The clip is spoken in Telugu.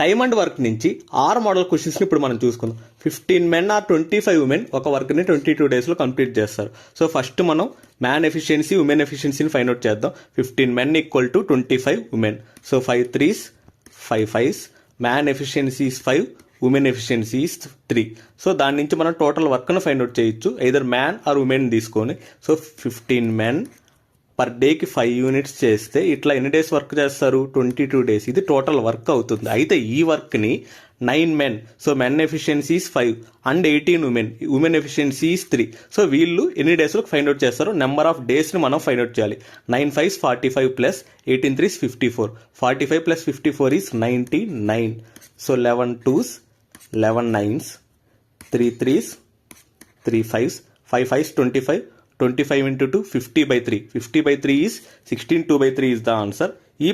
టైమ్ అండ్ వర్క్ నుంచి 6 మోడల్ క్వశ్చన్స్ని ఇప్పుడు మనం చూసుకుందాం. 15 men ఆర్ 25 women ఒక వర్క్ని 22 daysలో కంప్లీట్ చేస్తారు. సో ఫస్ట్ మనం మ్యాన్ ఎఫిషియన్సీ ఉమెన్ ఎఫిషియన్సీని ఫైండ్ అవుట్ చేద్దాం. 15 men equal to 25 women. So 5 3s 5 5s, man efficiency is 5, women efficiency is 3. So దాని నుంచి మనం టోటల్ వర్క్ను ఫైండ్ అవుట్ చేయొచ్చు, ఐదర్ మ్యాన్ ఆర్ ఉమెన్ తీసుకొని. సో 15 men పర్ డేకి 5 units చేస్తే ఇట్లా ఎన్ని డేస్ వర్క్ చేస్తారు? 22 days. ఇది టోటల్ వర్క్ అవుతుంది. అయితే ఈ వర్క్ని 9 men, so men efficiency is 5 and 18 women, women efficiency is 3. So వీళ్ళు ఎన్ని డేస్లో ఫైండ్ అవుట్ చేస్తారు? నెంబర్ ఆఫ్ డేస్ని మనం ఫైండ్ అవుట్ చేయాలి. 9 5s 45 plus 18 3s 54. 45 plus 54 is 99. So 11 2s 11 9s, 3 3s 3 5s, 5 5s 25, 25 into 2 50/3. 50/3 is 16. 2/3 is the answer. ఈ